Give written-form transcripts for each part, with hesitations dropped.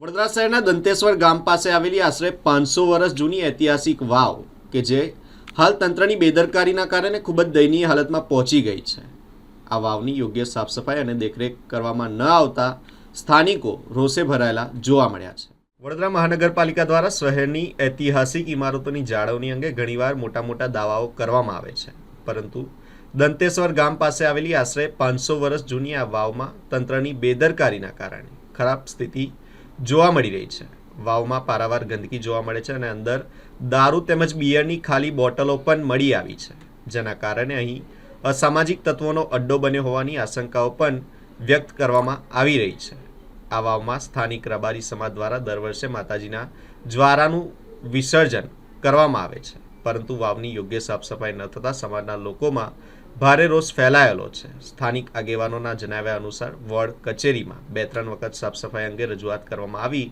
વડોદરા શહેરના દંતેશ્વર ગામ પાસે આવેલી આશરે 500 વર્ષ જૂની ઐતિહાસિક વાવ કે જે હાલ તંત્રની બેદરકારીના કારણે ખૂબ જ દયનીય હાલતમાં પહોંચી ગઈ છે. આ વાવની યોગ્ય સાફ સફાઈ અને દેખરેખ કરવામાં ન આવતા સ્થાનિકો રોષે ભરાયેલા જોવા મળ્યા છે. વડોદરા મહાનગરપાલિકા દ્વારા શહેરની ઐતિહાસિક ઇમારતોની જાળવણી અંગે ઘણીવાર મોટા દાવાઓ કરવામાં આવે છે, પરંતુ દંતેશ્વર ગામ પાસે આવેલી આશરે 500 વર્ષ જૂની આ વાવમાં તંત્રની બેદરકારીના કારણે ખરાબ સ્થિતિ જોવા મળી રહી છે. વાવમાં પારાવાર ગંદકી જોવા મળે છે અને અંદર દારૂ તેમજ બિયરની ખાલી બોટલો પણ મળી આવી છે, જેના કારણે અહીં અસામાજિક તત્વોનો અડ્ડો બન્યો હોવાની આશંકાઓ પણ વ્યક્ત કરવામાં આવી રહી છે. આ વાવમાં સ્થાનિક રબારી સમાજ દ્વારા દર વર્ષે માતાજીના જ્વારાનું વિસર્જન કરવામાં આવે છે, પરંતુ વાવની યોગ્ય સાફ સફાઈ ન થતાં સમાજના લોકોમાં ભારે રોષ ફેલાયેલો છે. સ્થાનિક આગેવાનોના જણાવ્યા અનુસાર વોર્ડ કચેરીમાં 2-3 વખત સાફ સફાઈ અંગે રજૂઆત કરવામાં આવી,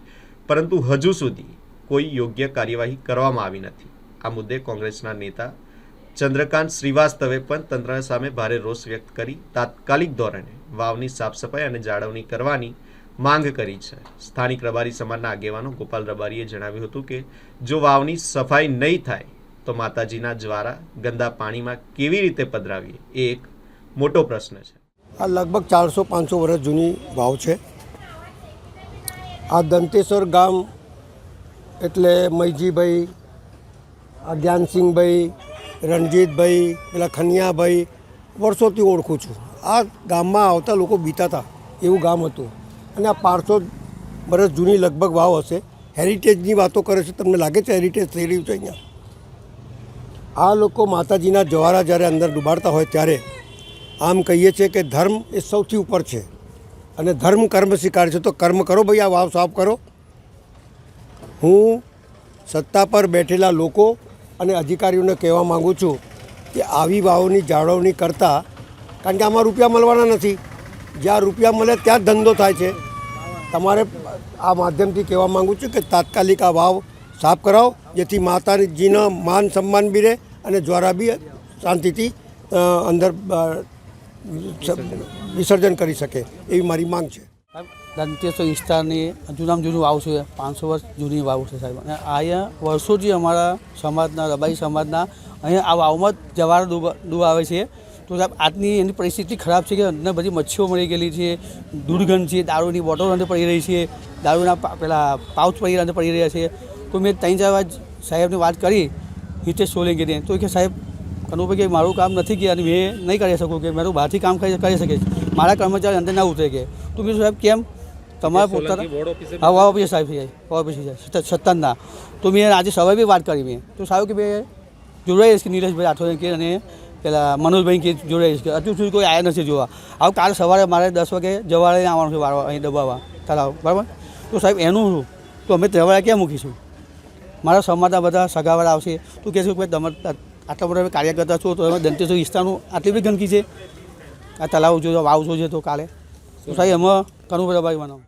પરંતુ હજુ સુધી કોઈ યોગ્ય કાર્યવાહી કરવામાં આવી નથી. આ મુદ્દે કોંગ્રેસના નેતા ચંદ્રકાંત શ્રીવાસ્તવે પણ તંત્ર સામે ભારે રોષ વ્યક્ત કરી તાત્કાલિક ધોરણે વાવની સાફ સફાઈ અને જાળવણી કરવાની માંગ કરી છે. સ્થાનિક રબારી સમાજના આગેવાનો ગોપાલ રબારીએ જણાવ્યું હતું કે જો વાવની સફાઈ નહીં થાય તો માતાજીના જ્વારા ગંદા પાણીમાં કેવી રીતે પધરાવીએ એ એક મોટો પ્રશ્ન છે. આ લગભગ 400-500 વર્ષ જૂની વાવ છે. આ દંતેશ્વર ગામ એટલે મૈજીભાઈ, જ્ઞાનસિંહભાઈ, રણજીતભાઈ, પેલા ખનિયાભાઈ વર્ષોથી ઓળખું છું. આ ગામમાં આવતા લોકો બીતા હતા એવું ગામ હતું અને આ 500 વર્ષ જૂની લગભગ વાવ હશે. હેરિટેજની વાતો કરે છે, તમને લાગે છે હેરિટેજ થઈ રહ્યું છે અહીંયા? આ લોકો માતાજીના જવારા જ્યારે અંદર ડૂબાડતા હોય ત્યારે આમ કહીએ છીએ કે ધર્મ એ સૌથી ઉપર છે અને ધર્મ કર્મ શીખાડે છે. તો કર્મ કરો ભાઈ, આ વાવ સાફ કરો. હું સત્તા પર બેઠેલા લોકો અને અધિકારીઓને કહેવા માગું છું કે આવી વાવની જાળવણી કરતાં, કારણ કે આમાં રૂપિયા મળવાના નથી, જ્યાં રૂપિયા મળે ત્યાં જ ધંધો થાય છે. તમારે આ માધ્યમથી કહેવા માગું છું કે તાત્કાલિક આ વાવ સાફ કરાવો, જેથી માતાજીના માન સન્માન બી રહે અને જ્વારા બી શાંતિથી અંદર વિસર્જન કરી શકે એવી મારી માંગ છે. દંતેશ્વર વિસ્તારની જૂનું વાવ છે, 500 વર્ષ જૂની વાવ છે સાહેબ. અને અહીંયા વર્ષોથી અમારા સમાજના રબારી સમાજના અહીંયા આ વાવમાં જવારો ડૂબાવે છે. તો સાહેબ આજની એની પરિસ્થિતિ ખરાબ છે કે અંદર બધી મચ્છીઓ મળી ગયેલી છે, દુર્ગંધ છે, દારૂની બોટલો અંદર પડી રહી છે, દારૂના પેલા પાઉચ અંદર પડી રહ્યા છે. તો મેં 3-4 વાર સાહેબને વાત કરી, હિતેશ સોલંકીને, તો કે સાહેબ કનુભાઈ કે મારું કામ નથી કે અને મેં નહીં કરી શકું, કે મારું બહારથી કામ કરી શકે, મારા કર્મચારી અંદર ના ઉતરે કે. તો મેં સાહેબ કેમ તમારા પોતાના હા વાવ ઓફિસ સાહેબ જાય સત્તાના. તો મેં આજે સવારે બી વાત કરી મેં, તો સાહેબ કે મેં જોડાઈશ કે નીરજભાઈ રાઠોડ કે અને પેલા મનોજભાઈ કે જોડાઈશ કે હજુ સુધી કોઈ આવ્યા નથી જોવા. હવે કાલે સવારે મારે 10 વાગે જવારે આવવાનું છે વાળવા અહીં દબાવવા તળાવ, બરાબર? તો સાહેબ એનું શું, તો અમે તહેવારે ક્યાં મૂકીશું? મારા સમાજના બધા સગાવાળા આવશે તો કહેશું કે તમે આટલા બધા કાર્યકર્તા છો તો તમે દંતેશ્વર વિસ્તારનું આટલી બધી ગંદકી છે, આ તળાવ જો વાવ જો છે તો કાલે તો સાહેબ એમાં ઘણું બધા ભાઈ બનાવો.